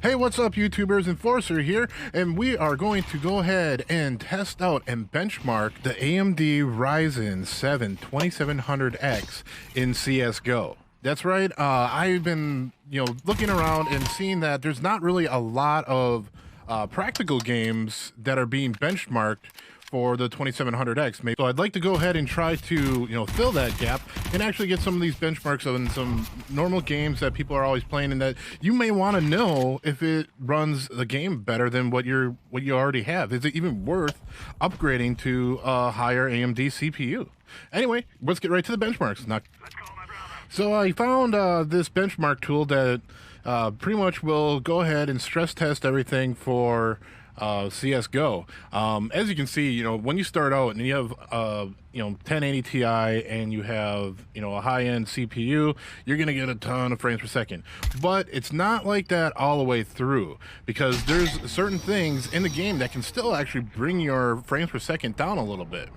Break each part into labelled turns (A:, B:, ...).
A: Hey, what's up, YouTubers? Enforcer here, and we are going to go ahead and test out and benchmark the AMD Ryzen 7 2700X in CSGO. That's right. I've been, looking around and seeing that there's not really a lot of practical games that are being benchmarked for the 2700X. So I'd like to go ahead and try to, fill that gap and actually get some of these benchmarks on some normal games that people are always playing and that you may want to know if it runs the game better than what you already have. Is it even worth upgrading to a higher AMD CPU? Anyway, let's get right to the benchmarks. So I found this benchmark tool that pretty much will go ahead and stress test everything for CSGO. As you can see, when you start out and you have 1080 Ti and you have a high-end CPU, you're gonna get a ton of frames per second. But it's not like that all the way through, because there's certain things in the game that can still actually bring your frames per second down a little bit.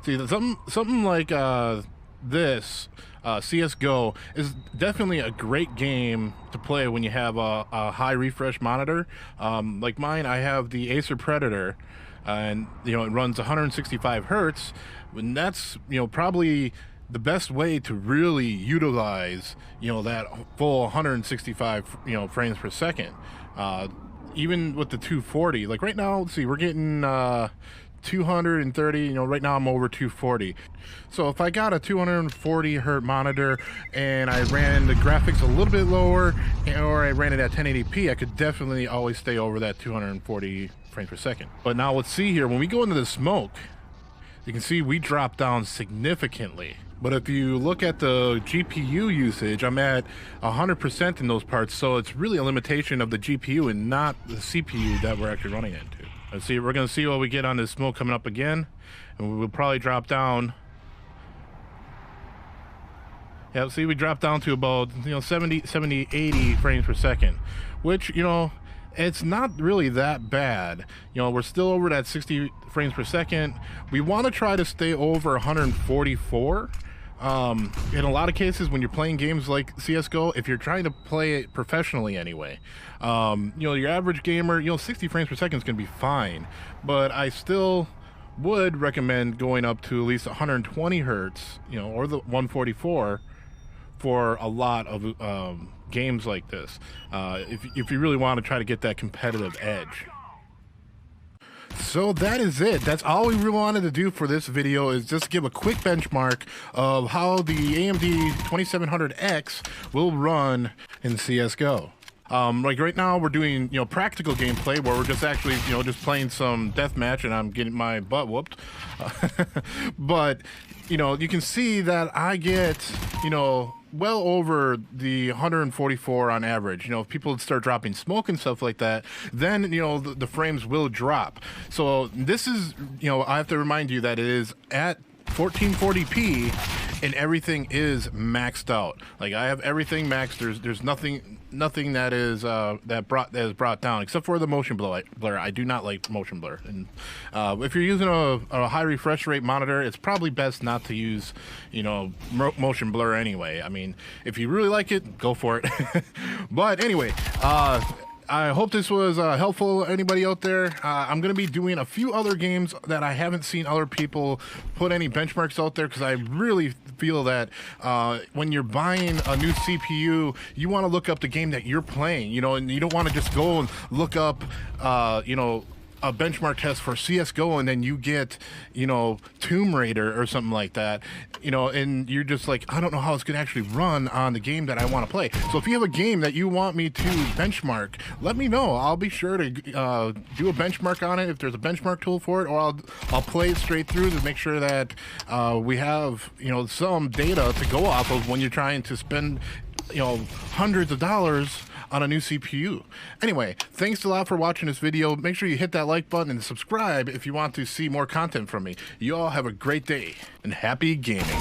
A: See, something like this CSGO is definitely a great game to play when you have a high refresh monitor. Like mine, I have the Acer Predator, and it runs 165 hertz, and that's probably the best way to really utilize that full 165 frames per second. Even with the 240, like right now, let's see, we're getting 230, right now I'm over 240. So if I got a 240 hertz monitor and I ran the graphics a little bit lower, or I ran it at 1080p, I could definitely always stay over that 240 frames per second. But now let's see here, when we go into the smoke, you can see we drop down significantly. But if you look at the GPU usage, I'm at 100% in those parts, so it's really a limitation of the GPU and not the CPU that we're actually running into. Let's see, we're going to see what we get on this smoke coming up again, and we'll probably drop down. Yeah, see, we dropped down to about 70, 80 frames per second, which it's not really that bad. We're still over that 60 frames per second. We want to try to stay over 144. In a lot of cases, when you're playing games like CSGO, if you're trying to play it professionally anyway, your average gamer, 60 frames per second is going to be fine. But I still would recommend going up to at least 120 hertz, or the 144 for a lot of games like this, if you really want to try to get that competitive edge. So that is it. That's all we really wanted to do for this video, is just give a quick benchmark of how the AMD 2700X will run in CSGO. Like right now we're doing, practical gameplay where we're just actually, just playing some deathmatch and I'm getting my butt whooped. But, you can see that I get, well over the 144 on average. If people start dropping smoke and stuff like that, then, the frames will drop. So this is, I have to remind you that it is at 1440p and everything is maxed out. Like I have everything maxed. There's nothing that is that is brought down except for the motion blur. I do not like motion blur. And if you're using a high refresh rate monitor, it's probably best not to use motion blur anyway. I mean, if you really like it, go for it. But anyway, I hope this was helpful to anybody out there. I'm going to be doing a few other games that I haven't seen other people put any benchmarks out there, because I really feel that when you're buying a new CPU, you want to look up the game that you're playing, and you don't want to just go and look up, a benchmark test for CSGO and then you get, Tomb Raider or something like that, and you're just like, I don't know how it's going to actually run on the game that I want to play. So if you have a game that you want me to benchmark, let me know. I'll be sure to do a benchmark on it if there's a benchmark tool for it, or I'll play it straight through to make sure that we have, some data to go off of when you're trying to spend, hundreds of dollars on a new CPU. Anyway, thanks a lot for watching this video. Make sure you hit that like button and subscribe if you want to see more content from me. You all have a great day and happy gaming.